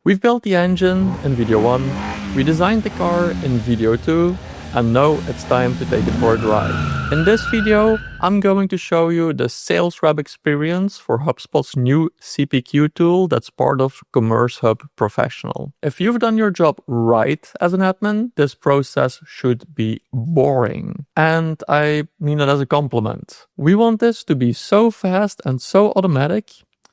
We've built the engine in video 1, we designed the car in video 2, and now it's time to take it for a drive. In this video, I'm going to show you the sales rep experience for HubSpot's new CPQ tool that's part of Commerce Hub Professional. If you've done your job right as an admin, this process should be boring. And I mean it as a compliment. We want this to be so fast and so automatic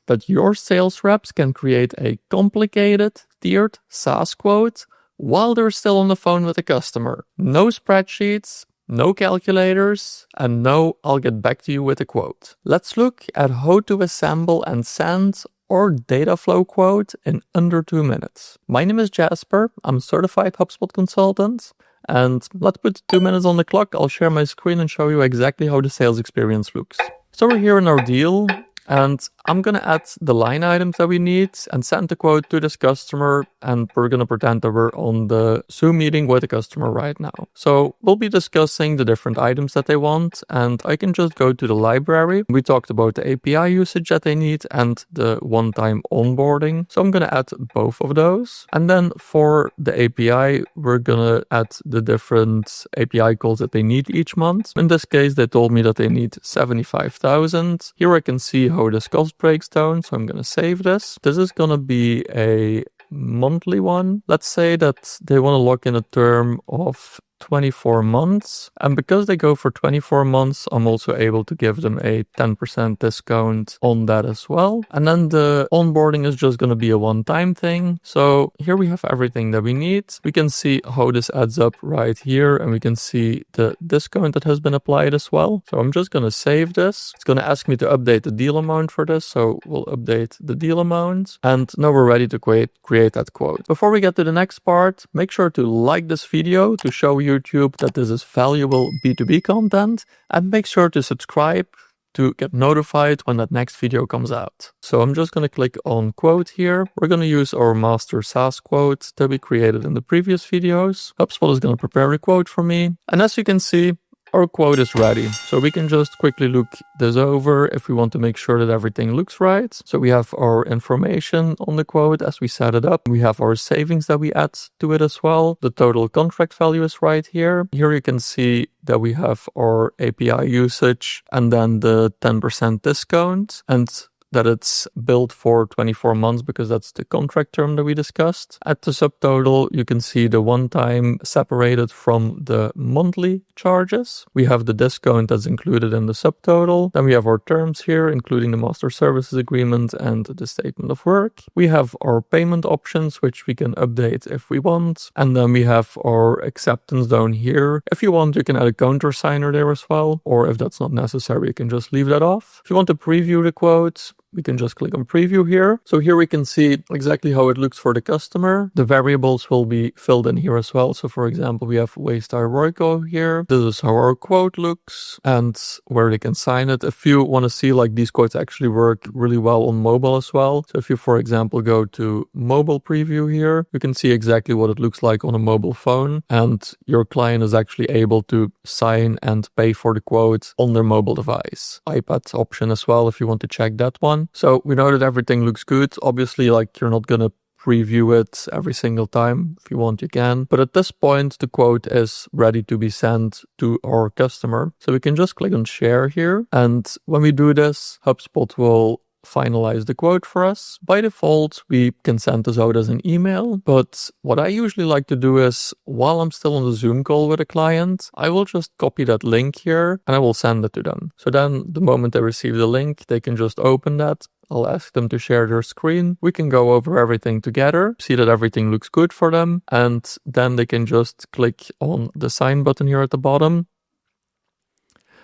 that your sales reps can create a complicated, tiered SaaS quote while they're still on the phone with the customer. No spreadsheets, no calculators, and no I'll get back to you with a quote. Let's look at how to assemble and send our data flow quote in under 2 minutes. My name is Jasper, I'm a certified HubSpot consultant, and let's put 2 minutes on the clock. I'll share my screen and show you exactly how the sales experience looks. So we're here in our deal, and I'm going to add the line items that we need and send the quote to this customer, and we're going to pretend that we're on the Zoom meeting with the customer right now. So we'll be discussing the different items that they want, and I can just go to the library. We talked about the API usage that they need and the one-time onboarding. So I'm going to add both of those. And then for the API, we're going to add the different API calls that they need each month. In this case, they told me that they need 75,000. Here I can see how this cost breaks down, so I'm going to save this. This is going to be a monthly one. Let's say that they want to lock in a term of 24 months. And because they go for 24 months, I'm also able to give them a 10% discount on that as well. And then the onboarding is just going to be a one-time thing. So here we have everything that we need. We can see how this adds up right here, and we can see the discount that has been applied as well. So I'm just going to save this. It's going to ask me to update the deal amount for this. So we'll update the deal amount. And now we're ready to create that quote. Before we get to the next part, make sure to like this video to show YouTube that this is valuable B2B content, and make sure to subscribe to get notified when that next video comes out. So I'm just going to click on quote here. We're going to use our master SaaS quote that we created in the previous videos. HubSpot is going to prepare a quote for me. And as you can see, our quote is ready. So we can just quickly look this over if we want to make sure that everything looks right. So we have our information on the quote as we set it up. We have our savings that we add to it as well. The total contract value is right here. Here you can see that we have our API usage and then the 10% discount, and that it's billed for 24 months because that's the contract term that we discussed. At the subtotal, you can see the one-time separated from the monthly charges. We have the discount that's included in the subtotal. Then we have our terms here, including the master services agreement and the statement of work. We have our payment options, which we can update if we want. And then we have our acceptance down here. If you want, you can add a countersigner there as well. Or if that's not necessary, you can just leave that off. If you want to preview the quote, we can just click on preview here. So here we can see exactly how it looks for the customer. The variables will be filled in here as well. So for example, we have waystar Royco here. This is how our quote looks and where they can sign it. If you want to see like these quotes actually work really well on mobile as well. So if you, for example, go to mobile preview here, you can see exactly what it looks like on a mobile phone. And your client is actually able to sign and pay for the quote on their mobile device. iPad option as well if you want to check that one. So we know that everything looks good. Obviously, like you're not going to preview it every single time. If you want, you can. But at this point, the quote is ready to be sent to our customer. So we can just click on share here. And when we do this, HubSpot will finalize the quote for us. By default, we can send this out as an email, but what I usually like to do is while I'm still on the Zoom call with a client, I will just copy that link here and I will send it to them. So then the moment they receive the link, they can just open that. I'll ask them to share their screen. We can go over everything together, see that everything looks good for them, and then they can just click on the sign button here at the bottom.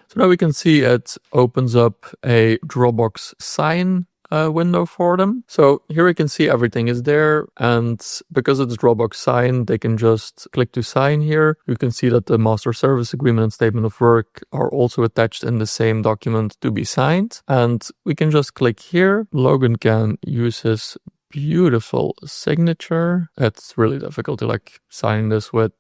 So now we can see it opens up a Dropbox sign window for them. So here we can see everything is there, and because it's Dropbox sign, they can just click to sign here. You can see that the master service agreement and statement of work are also attached in the same document to be signed, and we can just click here. Logan can use his beautiful signature. It's really difficult to sign this with,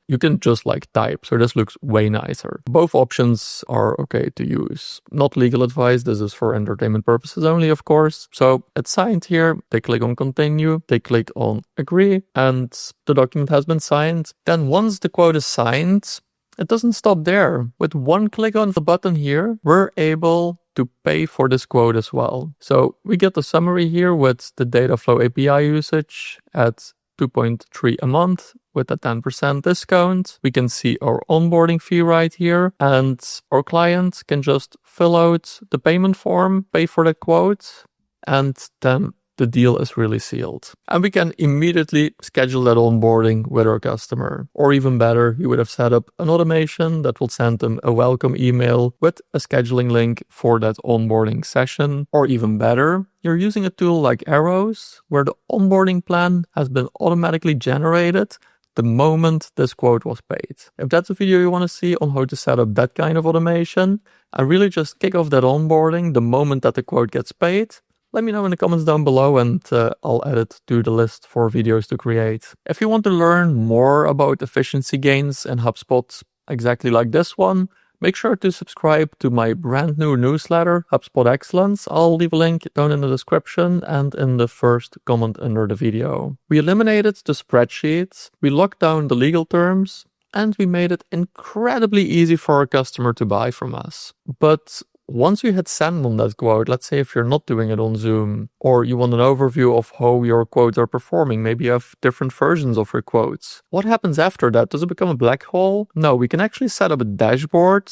you can just type. So this looks way nicer. Both options are okay to use. Not legal advice. This is for entertainment purposes only, of course. So it's signed here. They click on continue. They click on agree, and the document has been signed. Then once the quote is signed, it doesn't stop there. With one click on the button here, we're able to pay for this quote as well. So we get the summary here with the Dataflow API usage at 2.3 a month with a 10% discount. We can see our onboarding fee right here, and our client can just fill out the payment form, pay for the quote, and then the deal is really sealed. And we can immediately schedule that onboarding with our customer. Or even better, you would have set up an automation that will send them a welcome email with a scheduling link for that onboarding session. Or even better, you're using a tool like Arrows, where the onboarding plan has been automatically generated the moment this quote was paid. If that's a video you want to see on how to set up that kind of automation, and really just kick off that onboarding the moment that the quote gets paid, let me know in the comments down below, and I'll add it to the list for videos to create. If you want to learn more about efficiency gains in HubSpot exactly like this one, make sure to subscribe to my brand new newsletter, HubSpot Excellence. I'll leave a link down in the description and in the first comment under the video. We eliminated the spreadsheets, we locked down the legal terms, and we made it incredibly easy for our customer to buy from us. But once you hit send on that quote, let's say if you're not doing it on Zoom, or you want an overview of how your quotes are performing, maybe you have different versions of your quotes. What happens after that? Does it become a black hole? No, we can actually set up a dashboard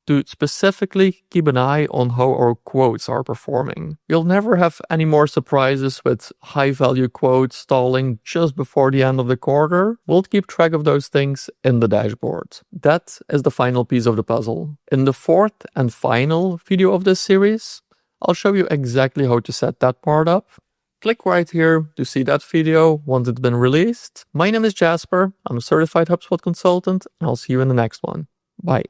to specifically keep an eye on how our quotes are performing. You'll never have any more surprises with high-value quotes stalling just before the end of the quarter. We'll keep track of those things in the dashboard. That is the final piece of the puzzle. In the fourth and final video of this series, I'll show you exactly how to set that part up. Click right here to see that video once it's been released. My name is Jasper. I'm a certified HubSpot consultant, and I'll see you in the next one. Bye.